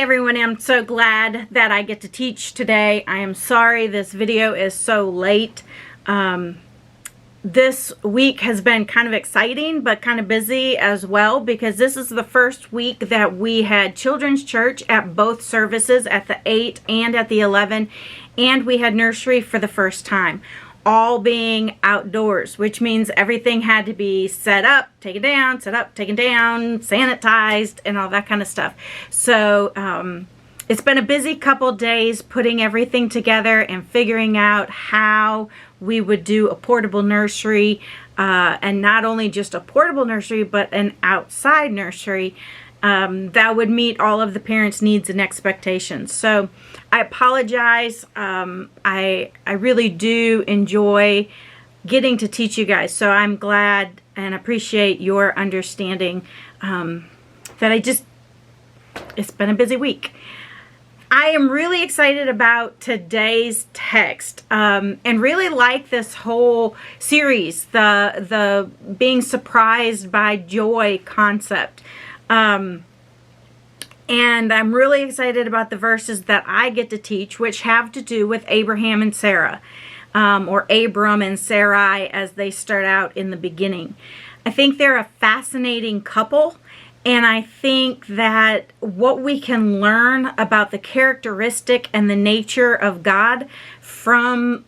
Hey everyone, I'm so glad that I get to teach today. I am sorry this video is so late. This week has been kind of exciting but kind of busy as well, because this is the first week that we had children's church at both services, at the 8 and at the 11, and we had nursery for the first time, all being outdoors, which means everything had to be set up, taken down, set up, taken down, sanitized, and all that kind of stuff. So it's been a busy couple days putting everything together and figuring out how we would do a portable nursery, and not only just a portable nursery, but an outside nursery that would meet all of the parents' needs and expectations. So I apologize. I really do enjoy getting to teach you guys. So I'm glad and appreciate your understanding that it's been a busy week. I am really excited about today's text, and really like this whole series, the being surprised by joy concept. And I'm really excited about the verses that I get to teach, which have to do with Abraham and Sarah, or Abram and Sarai as they start out in the beginning. I think they're a fascinating couple, and I think that what we can learn about the characteristic and the nature of God from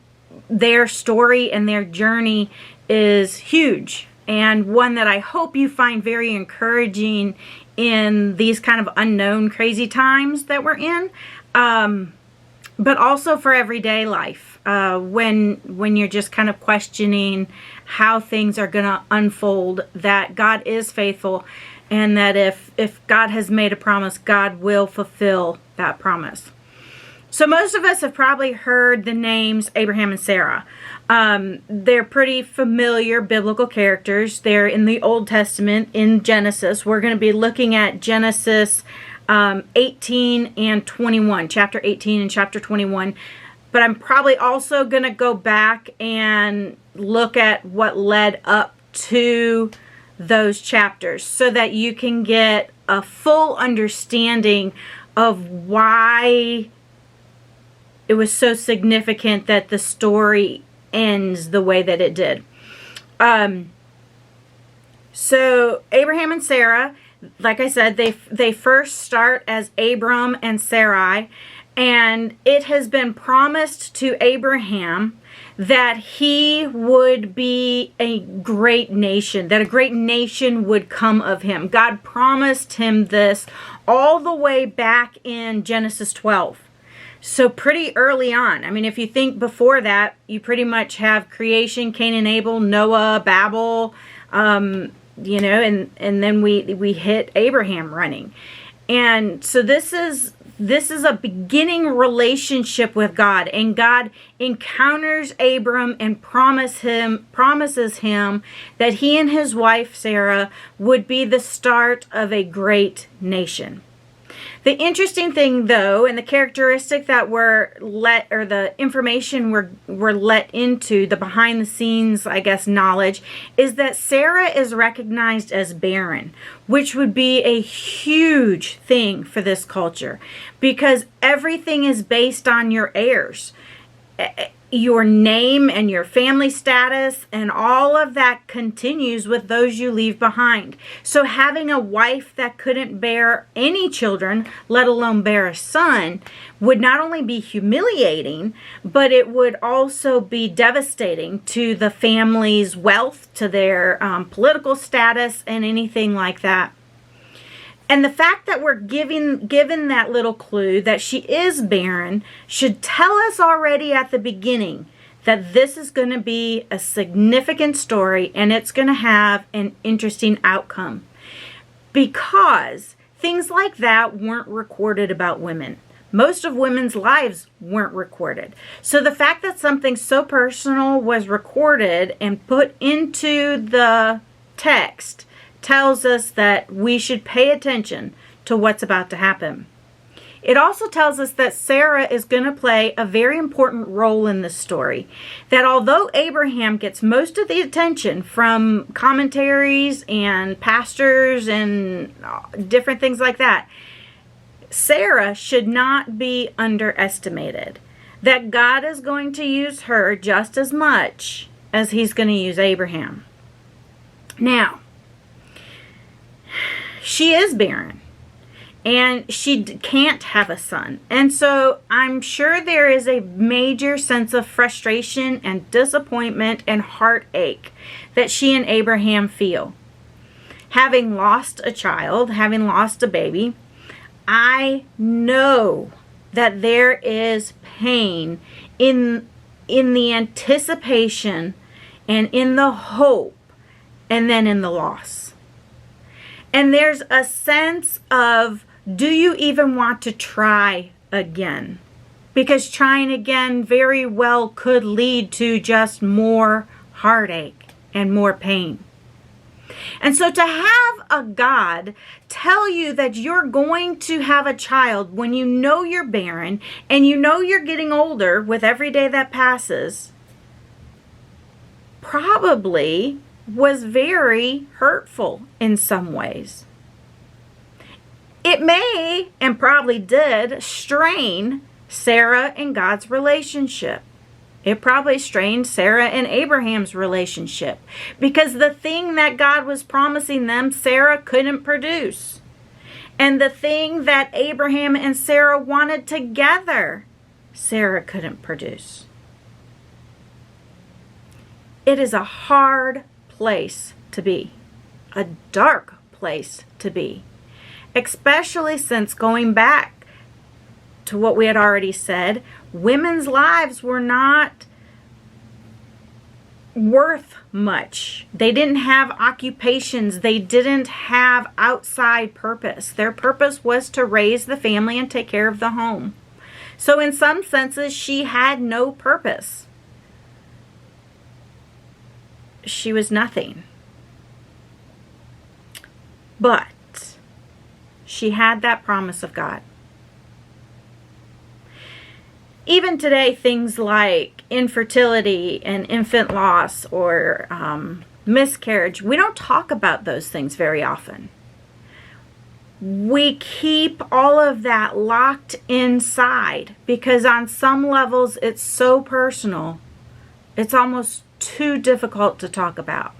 their story and their journey is huge, and one that I hope you find very encouraging in these kind of unknown, crazy times that we're in, but also for everyday life, when you're just kind of questioning how things are going to unfold, that God is faithful, and that if God has made a promise, God will fulfill that promise. So most of us have probably heard the names Abraham and Sarah. They're pretty familiar biblical characters. They're in the Old Testament, in Genesis. We're going to be looking at Genesis 18 and 21, chapter 18 and chapter 21. But I'm probably also going to go back and look at what led up to those chapters, so that you can get a full understanding of why it was so significant that the story ends the way that it did. So Abraham and Sarah, like I said, they first start as Abram and Sarai, and it has been promised to Abraham that he would be a great nation, that a great nation would come of him. God promised him this all the way back in Genesis 12. So pretty early on. I mean, if you think before that, you pretty much have creation, Cain and Abel, Noah, Babel, and then we hit Abraham running. And so this is a beginning relationship with God, and God encounters Abram and promises him that he and his wife Sarah would be the start of a great nation. The interesting thing, though, and the characteristic that the information we're let into, the behind the scenes, I guess, knowledge, is that Sarah is recognized as barren, which would be a huge thing for this culture, because everything is based on your heirs. Your name and your family status and all of that continues with those you leave behind. So having a wife that couldn't bear any children, let alone bear a son, would not only be humiliating, but it would also be devastating to the family's wealth, to their political status, and anything like that. And the fact that we're given that little clue that she is barren should tell us already at the beginning that this is going to be a significant story, and it's going to have an interesting outcome, because things like that weren't recorded about women. Most of women's lives weren't recorded. So the fact that something so personal was recorded and put into the text tells us that we should pay attention to what's about to happen. It also tells us that Sarah is going to play a very important role in this story. That although Abraham gets most of the attention from commentaries and pastors and different things like that, Sarah should not be underestimated. That God is going to use her just as much as he's going to use Abraham. Now, she is barren. And she can't have a son. And so I'm sure there is a major sense of frustration and disappointment and heartache that she and Abraham feel. Having lost a child, having lost a baby, I know that there is pain in the anticipation and in the hope and then in the loss. And there's a sense of, do you even want to try again? Because trying again very well could lead to just more heartache and more pain. And so to have a God tell you that you're going to have a child when you know you're barren and you know you're getting older with every day that passes, probably was very hurtful in some ways. It may, and probably did, strain Sarah and God's relationship. It probably strained Sarah and Abraham's relationship because the thing that God was promising them, Sarah couldn't produce. And the thing that Abraham and Sarah wanted together, Sarah couldn't produce. It is a hard place to be, a dark place to be. Especially since, going back to what we had already said, women's lives were not worth much. They didn't have occupations. They didn't have outside purpose. Their purpose was to raise the family and take care of the home. So in some senses, she had no purpose. She was nothing. But she had that promise of God. Even today, things like infertility and infant loss or miscarriage, we don't talk about those things very often. We keep all of that locked inside because on some levels it's so personal, it's almost too difficult to talk about.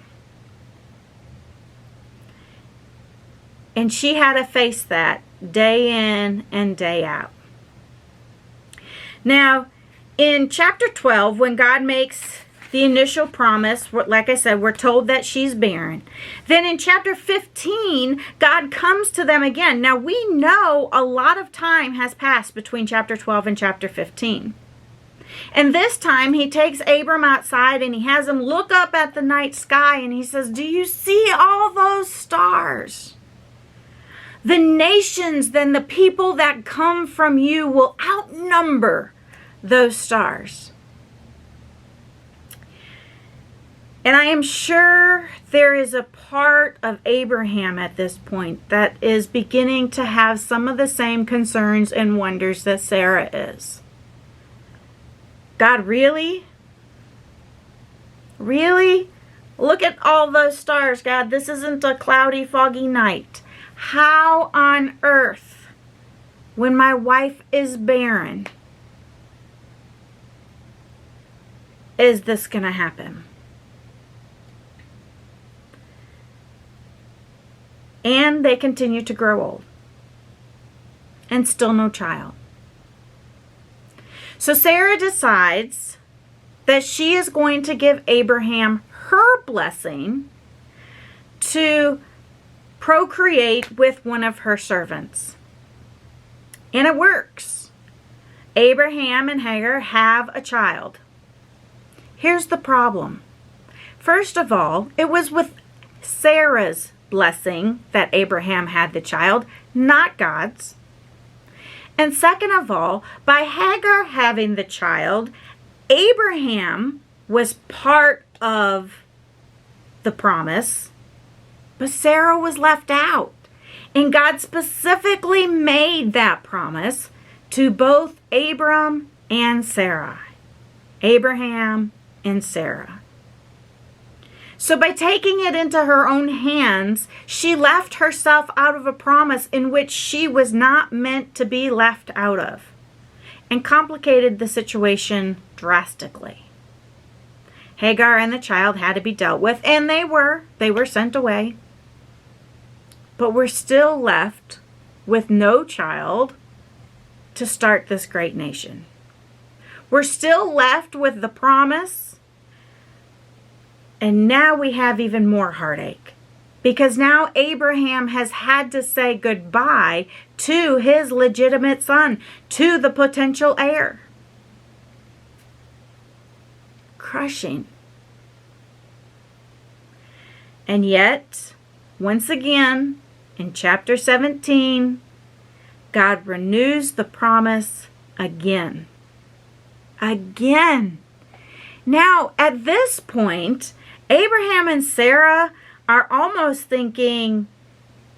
And she had to face that day in and day out. Now, in chapter 12, when God makes the initial promise, like I said, we're told that she's barren. Then in chapter 15, God comes to them again. Now, we know a lot of time has passed between chapter 12 and chapter 15. And this time, he takes Abram outside and he has him look up at the night sky and he says, "Do you see all those stars? The nations, then the people that come from you will outnumber those stars." And I am sure there is a part of Abraham at this point that is beginning to have some of the same concerns and wonders that Sarah is. God, really? Really? Look at all those stars, God. This isn't a cloudy, foggy night. How on earth, when my wife is barren, is this going to happen? And they continue to grow old. And still no child. So Sarah decides that she is going to give Abraham her blessing to procreate with one of her servants. And it works. Abraham and Hagar have a child. Here's the problem. First of all, it was with Sarah's blessing that Abraham had the child, not God's. And second of all, by Hagar having the child, Abraham was part of the promise, but Sarah was left out. And God specifically made that promise to both Abram and Sarai. Abraham and Sarah. So by taking it into her own hands, she left herself out of a promise in which she was not meant to be left out of, and complicated the situation drastically. Hagar and the child had to be dealt with, and they were sent away. But we're still left with no child to start this great nation. We're still left with the promise, and now we have even more heartache, because now Abraham has had to say goodbye to his legitimate son, to the potential heir. Crushing. And yet, once again, in chapter 17, God renews the promise again. Again. Now, at this point, Abraham and Sarah are almost thinking,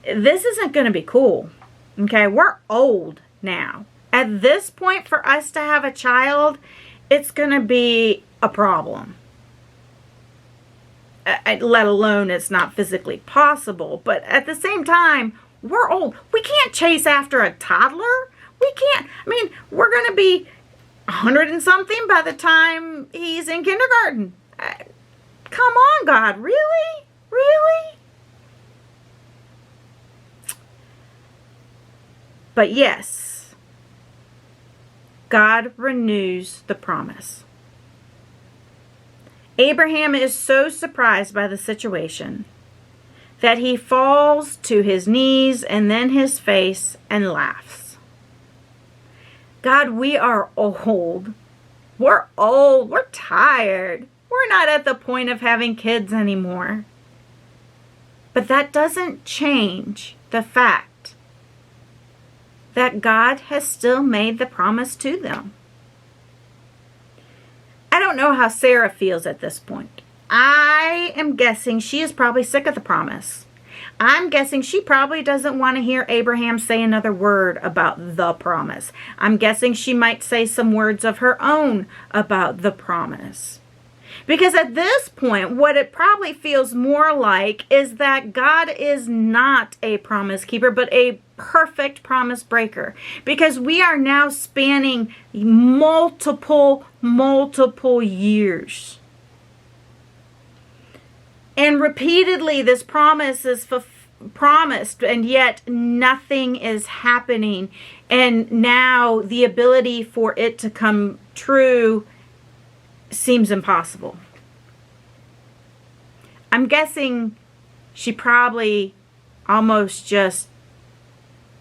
this isn't going to be cool. Okay, we're old now. At this point, for us to have a child, it's going to be a problem. Let alone it's not physically possible. But at the same time, we're old. We can't chase after a toddler. We can't. I mean, we're going to be 100 and something by the time he's in kindergarten. Come on, God. Really? Really? But yes, God renews the promise. Abraham is so surprised by the situation that he falls to his knees and then his face and laughs. God, we are old. We're old. We're tired. We're not at the point of having kids anymore. But that doesn't change the fact that God has still made the promise to them. I don't know how Sarah feels at this point. I am guessing she is probably sick of the promise. I'm guessing she probably doesn't want to hear Abraham say another word about the promise. I'm guessing she might say some words of her own about the promise. Because at this point, what it probably feels more like is that God is not a promise keeper, but a perfect promise breaker. Because we are now spanning multiple years. And repeatedly, this promise is promised, and yet nothing is happening. And now the ability for it to come true seems impossible. I'm guessing she probably almost just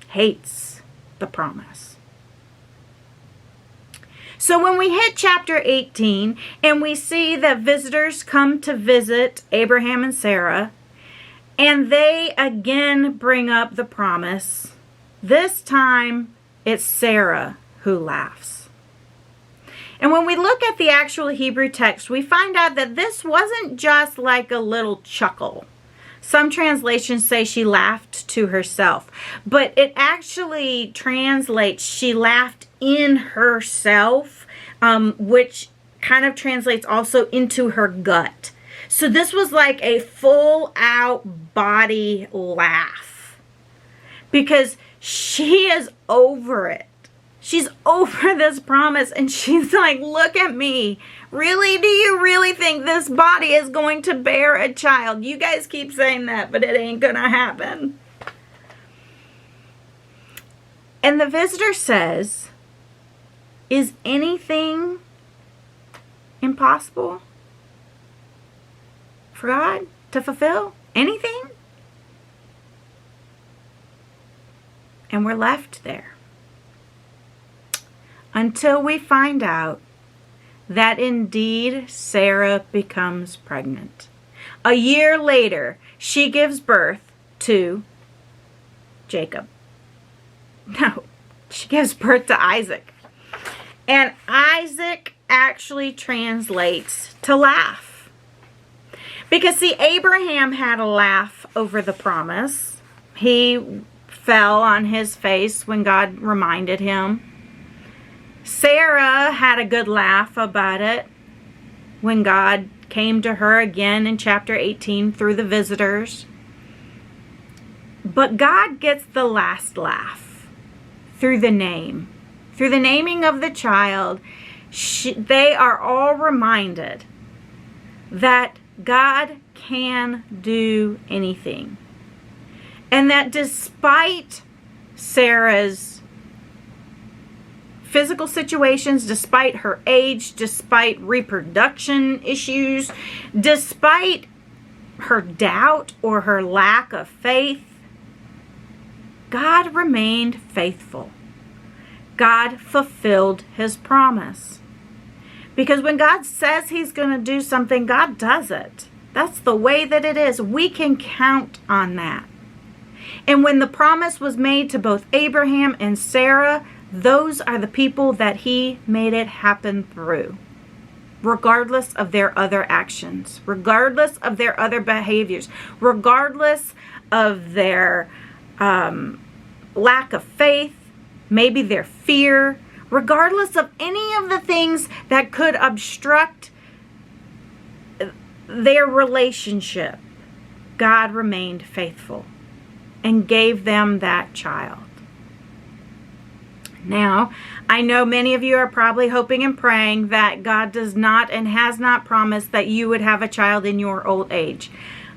hates the promise. So when we hit chapter 18 and we see that visitors come to visit Abraham and Sarah, and they again bring up the promise, this time it's Sarah who laughs. And when we look at the actual Hebrew text, we find out that this wasn't just like a little chuckle. Some translations say she laughed to herself, but it actually translates she laughed in herself, which kind of translates also into her gut. So this was like a full out body laugh, because she is over it. She's over this promise, and she's like, look at me. Really? Do you really think this body is going to bear a child? You guys keep saying that, but it ain't gonna happen. And the visitor says, is anything impossible for God to fulfill? Anything? And we're left there until we find out that indeed Sarah becomes pregnant. A year later, she gives birth to Jacob. No, she gives birth to Isaac. And Isaac actually translates to laugh. Because see, Abraham had a laugh over the promise. He fell on his face when God reminded him. Sarah had a good laugh about it when God came to her again in chapter 18 through the visitors. But God gets the last laugh through the name. Through the naming of the child, they are all reminded that God can do anything. And that despite Sarah's physical situations, despite her age, despite reproduction issues, despite her doubt or her lack of faith, God remained faithful. God fulfilled his promise. Because when God says he's going to do something, God does it. That's the way that it is. We can count on that. And when the promise was made to both Abraham and Sarah, those are the people that he made it happen through, regardless of their other actions, regardless of their other behaviors, regardless of their lack of faith, maybe their fear, regardless of any of the things that could obstruct their relationship. God remained faithful and gave them that child. Now, I know many of you are probably hoping and praying that God does not and has not promised that you would have a child in your old age.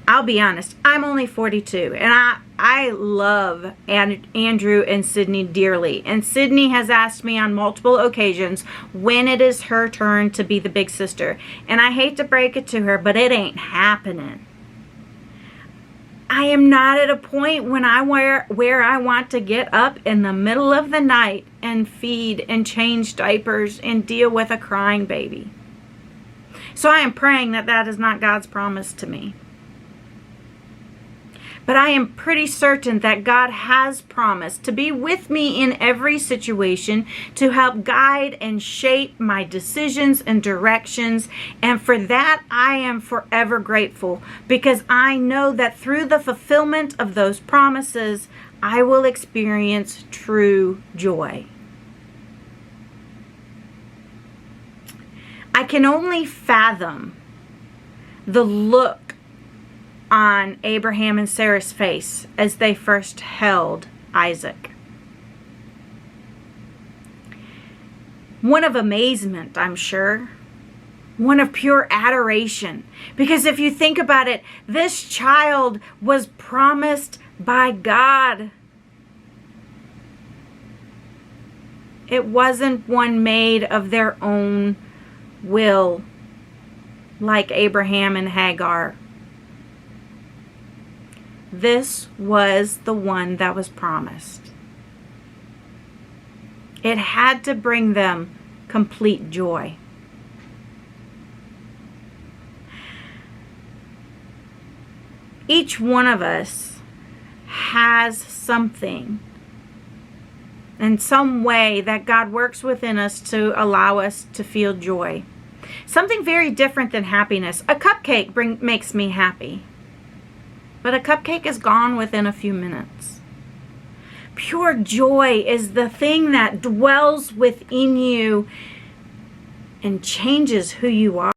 I'll be honest, I'm only 42, and I love Andrew and Sydney dearly. And Sydney has asked me on multiple occasions when it is her turn to be the big sister. And I hate to break it to her, but it ain't happening. I am not at a point when where I want to get up in the middle of the night and feed and change diapers and deal with a crying baby. So I am praying that that is not God's promise to me. But I am pretty certain that God has promised to be with me in every situation, to help guide and shape my decisions and directions. And for that, I am forever grateful, because I know that through the fulfillment of those promises, I will experience true joy. I can only fathom the look on Abraham and Sarah's face as they first held Isaac. One of amazement, I'm sure. One of pure adoration. Because if you think about it, this child was promised by God. It wasn't one made of their own will, like Abraham and Hagar. This was the one that was promised. It had to bring them complete joy. Each one of us has something in some way that God works within us to allow us to feel joy. Something very different than happiness. A cupcake makes me happy. But a cupcake is gone within a few minutes. Pure joy is the thing that dwells within you and changes who you are.